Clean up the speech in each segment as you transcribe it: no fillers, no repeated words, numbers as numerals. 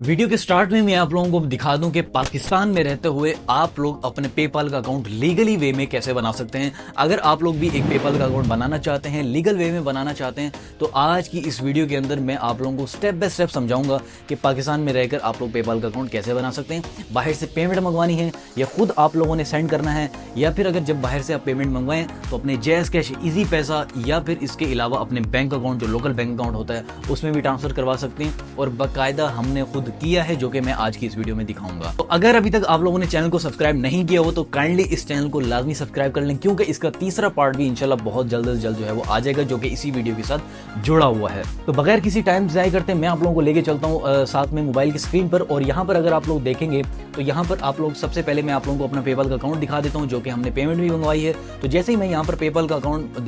Video के start में मैं आप लोगों को दिखा दूं कि पाकिस्तान में रहते हुए आप लोग अपने पेपाल का अकाउंट लीगली वे में कैसे बना सकते हैं। अगर आप लोग भी एक पेपाल का अकाउंट बनाना चाहते हैं, लीगल वे में बनाना चाहते हैं, तो आज की इस वीडियो के अंदर मैं आप लोगों को स्टेप बाय स्टेप समझाऊंगा कि पाकिस्तान में रहकर आप लोग पेपाल का अकाउंट कैसे बना सकते हैं। बाहर से पेमेंट मंगवानी है या खुद आप लोगों ने सेंड करना है, या फिर अगर जब बाहर से आप पेमेंट मंगवाएं तो अपने जैज़ कैश, इजी पैसा या फिर इसके अलावा अपने बैंक अकाउंट जो लोकल बैंक अकाउंट होता है उसमें भी ट्रांसफर करवा सकते हैं। और बाकायदा हमने खुद किया है, जो कि मैं आज की इस वीडियो में दिखाऊंगा। तो अगर अभी तक आप लोगों ने चैनल को सब्सक्राइब नहीं किया हो तो काइंडली इस चैनल को लाजमी सब्सक्राइब कर लें, क्योंकि इसका तीसरा पार्ट भी इंशाल्लाह बहुत जल्द से जल्द जो है वो आ जाएगा, जो कि इसी वीडियो के साथ जुड़ा हुआ है। तो बगैर किसी टाइम ज़ाया करते मैं आप लोगों को लेके चलता हूँ साथ में मोबाइल की स्क्रीन पर। और यहाँ पर अगर आप लोग देखेंगे तो यहाँ पर आप लोग सबसे पहले मैं आप लोगों को अपना पेपाल का अकाउंट दिखा देता हूँ, जो कि हमने पेमेंट भी मंगवाई है। तो जैसे ही मैं यहाँ पर पेपाल का अकाउंट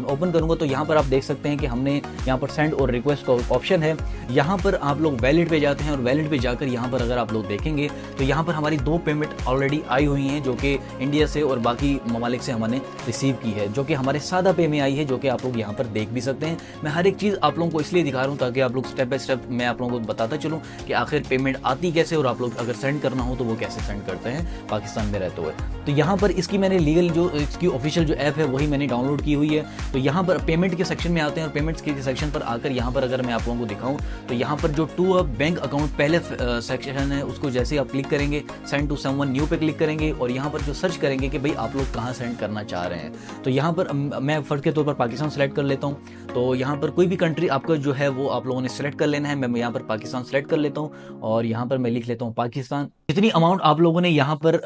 ओपन करूंगा तो यहाँ पर आप देख सकते हैं कि हमने यहाँ पर सेंड और रिक्वेस्ट का ऑप्शन है। यहाँ पर आप लोग वैलेट पे जाते हैं और वैलेट पे जाकर यहाँ पर अगर आप लोग देखेंगे तो यहाँ पर हमारी 2 पेमेंट ऑलरेडी आई हुई हैं, जो कि इंडिया से और बाकी ममालिक से हमने रिसीव की है, जो कि हमारे सादा पे में आई है, जो कि आप लोग यहाँ पर देख भी सकते हैं। मैं हर एक चीज़ आप लोगों को इसलिए दिखा रहा हूँ ताकि आप लोग स्टेप बाय स्टेप मैं आप लोगों को बताता चलूँ कि आखिर पेमेंट आती कैसे, और आप लोग अगर सेंड करना हो तो वो कैसे सेंड करते हैं पाकिस्तान में रहते हुए। तो यहाँ पर इसकी मैंने लीगल जो इसकी ऑफिशियल जो ऐप है वही मैंने डाउनलोड की हुई है। तो यहाँ पर पेमेंट के सेक्शन में आते हैं और पेमेंट्स के सेक्शन पर आकर यहाँ पर अगर मैं आप लोगों को दिखाऊं तो यहाँ पर जो टू अ बैंक अकाउंट पहले सेक्शन है उसको जैसे आप क्लिक करेंगे, सेंड टू समवन न्यू पे क्लिक करेंगे और यहाँ पर जो सर्च करेंगे कि भाई आप लोग कहाँ सेंड करना चाह रहे हैं। तो यहाँ पर मैं फर्स्ट के तौर पर पाकिस्तान सेलेक्ट कर लेता हूँ। तो यहाँ पर कोई भी कंट्री आपका जो है वो आप लोगों ने सेलेक्ट कर लेना है। मैं यहाँ पर पाकिस्तान सेलेक्ट कर लेता हूँ और यहाँ पर मैं लिख लेता हूँ पाकिस्तान। जितनी अमाउंट आप लोगों ने यहाँ पर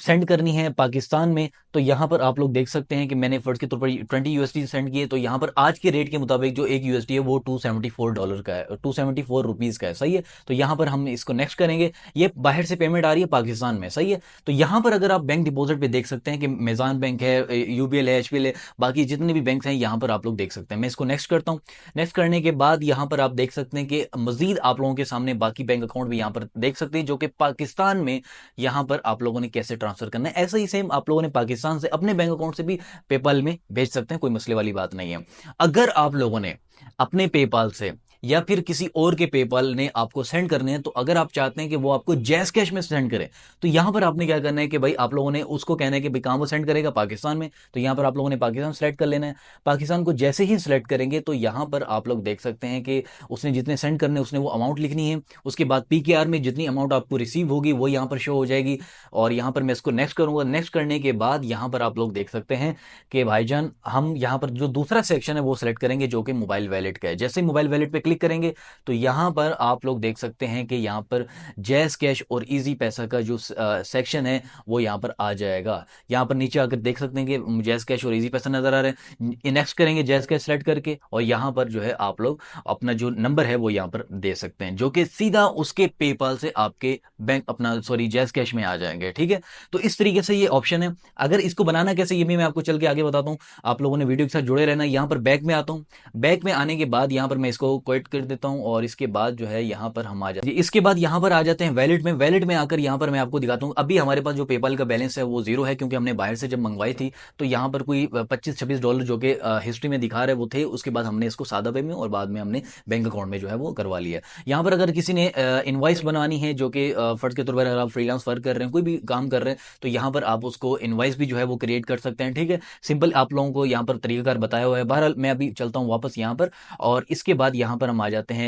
सेंड करनी है पाकिस्तान में, तो यहाँ पर आप लोग देख सकते हैं कि मैंने फर्स्ट के तौर पर 20 यूएसडी सेंड किए। तो यहाँ पर आज के रेट के मुताबिक जो एक यूएसडी है वो $274 का है, 274 रुपीज़ का है। सही है। तो यहाँ पर हम इसको नेक्स्ट करेंगे। ये बाहर से पेमेंट आ रही है पाकिस्तान में। सही है। तो यहाँ पर अगर आप बैंक डिपॉजिट पे देख सकते हैं कि मेज़ान बैंक है, यूबीएल है, एचपीएल है, बाकी जितने भी बैंक हैं यहाँ पर आप लोग देख सकते हैं। मैं इसको नेक्स्ट करता हूँ। नेक्स्ट करने के बाद यहाँ पर आप देख सकते हैं कि मजीद आप लोगों के सामने बाकी बैंक अकाउंट भी यहाँ पर देख सकते हैं, जो कि पाकिस्तान में यहाँ पर आप लोगों ने कैसे ट्रांसफर करना है। ऐसा ही सेम आप लोगों ने पाकिस्तान से अपने बैंक अकाउंट से भी पेपाल में भेज सकते हैं, कोई मसले वाली बात नहीं है। अगर आप लोगों ने अपने पेपाल से या फिर किसी और के पेपाल ने आपको सेंड करने हैं, तो अगर आप चाहते हैं कि वो आपको जैज़ कैश में सेंड करे तो यहां पर आपने क्या करना है कि भाई आप लोगों ने उसको कहना है कि भाई कहां वो सेंड करेगा, पाकिस्तान में। तो यहां पर आप लोगों ने पाकिस्तान सेलेक्ट कर लेना है। पाकिस्तान को जैसे ही सिलेक्ट करेंगे तो यहां पर आप लोग देख सकते हैं कि उसने जितने सेंड करने उसने वो अमाउंट लिखनी है। उसके बाद पीकेआर में जितनी अमाउंट आपको रिसीव होगी वो यहां पर शो हो जाएगी। और यहां पर मैं इसको नेक्स्ट करूंगा। नेक्स्ट करने के बाद यहां पर आप लोग देख सकते हैं कि भाईजान हम यहां पर जो दूसरा सेक्शन है वो सिलेक्ट करेंगे, जो कि मोबाइल वैलेट का है। जैसे ही मोबाइल वैलेट पे क्लिक करेंगे तो यहां पर आप लोग देख सकते हैं कि यहां पर जैज़ कैश और इजी पैसा का जो सेक्शन है वो यहां पर आ जाएगा। यहां पर नीचे आकर देख सकते हैं कि जैज़ कैश और इजी पैसा नजर आ रहे हैं। नेक्स्ट करेंगे जैज़ कैश सेलेक्ट करके और यहां पर जो है आप लोग अपना जो नंबर है वो यहां पर दे सकते हैं, जो कि सीधा उसके पेपाल से आपके बैंक अपना जैज़ कैश में आ जाएंगे। ठीक है। तो इस तरीके से ये ऑप्शन है। अगर इसको बनाना कैसे ये भी मैं आपको चल के आगे बताता हूं। आप लोगों ने वीडियो के साथ जुड़े रहना। यहां पर बैक में आता हूं। बैक में आने के बाद यहां पर मैं इसको क्विट कर देता हूं और इसके बाद जो है यहाँ पर हम आ जाते हैं। इसके बाद यहाँ पर आ जाते हैं वैलेट में। वैलेट में आकर यहाँ पर मैं आपको दिखाता हूँ। अभी हमारे पास जो पेपाल का बैलेंस है वो 0 है, क्योंकि हमने बाहर से जब मंगवाई थी तो यहाँ पर कोई $25-26 जो कि हिस्ट्री में दिखा रहे वो थे। उसके बाद हमने इसको सादा पे में और बाद में हमने बैंक अकाउंट में जो है वो करवा लिया। यहाँ पर अगर किसी ने इनवाइस बनवानी है, जो कि फर्ज के तौर पर अगर आप फ्रीलांस वर्क कर रहे हैं, कोई भी काम कर रहे हैं, तो यहाँ पर आप उसको इनवाइस भी जो है वो क्रिएट कर सकते हैं। ठीक है। सिंपल आप लोगों को यहाँ पर तरीकाकार बताया हुआ है। बहरहाल मैं अभी चलता हूँ वापस यहाँ पर और इसके बाद यहाँ पर हम आ जाते हैं।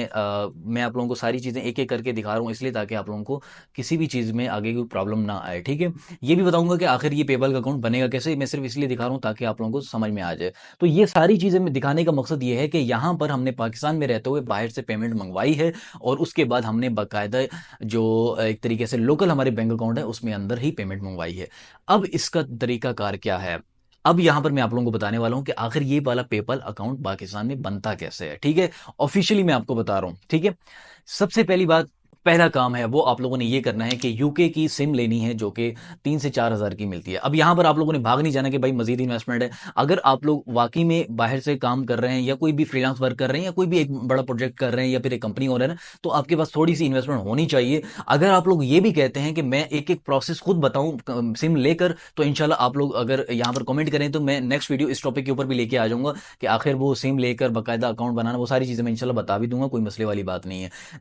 मैं आप लोगों को सारी चीज़ें एक एक करके दिखा रहा हूँ, इसलिए ताकि आप लोगों को किसी भी चीज़ में आगे कोई प्रॉब्लम ना आए। ठीक है। ये भी बताऊंगा कि आखिर ये पेपाल का अकाउंट बनेगा कैसे। मैं सिर्फ इसलिए दिखा रहा हूँ ताकि आप लोगों को समझ में आ जाए। तो ये सारी चीज़ें दिखाने का मकसद ये है कि यहाँ पर हमने पाकिस्तान में रहते हुए बाहर से पेमेंट मंगवाई है और उसके बाद हमने बाकायदा जो एक तरीके से लोकल हमारे बैंक अकाउंट है उसमें अंदर ही पेमेंट मंगवाई है। अब इसका तरीकाकार क्या है, अब यहां पर मैं आप लोगों को बताने वाला हूं कि आखिर ये वाला पेपाल अकाउंट पाकिस्तान में बनता कैसे है। ठीक है। ऑफिशियली मैं आपको बता रहा हूं। ठीक है। सबसे पहली बात, पहला काम है वो आप लोगों ने ये करना है कि यूके की सिम लेनी है, जो कि 3 से 4 हज़ार की मिलती है। अब यहां पर आप लोगों ने भाग नहीं जाना कि भाई मजीद इन्वेस्टमेंट है। अगर आप लोग वाकई में बाहर से काम कर रहे हैं या कोई भी फ्रीलांस वर्क कर रहे हैं या कोई भी एक बड़ा प्रोजेक्ट कर रहे हैं या फिर एक कंपनी ओनर है, तो आपके पास थोड़ी सी इन्वेस्टमेंट होनी चाहिए। अगर आप लोग ये भी कहते हैं कि मैं एक एक प्रोसेस खुद बताऊं सिम लेकर, तो इंशाल्लाह आप लोग अगर यहाँ पर कमेंट करें तो मैं नेक्स्ट वीडियो इस टॉपिक के ऊपर भी लेके आ जाऊंगा कि आखिर वो सिम लेकर बाकायदा अकाउंट बनाना, वो सारी चीजें मैं इंशाल्लाह बता भी दूंगा, कोई मसले वाली बात नहीं है।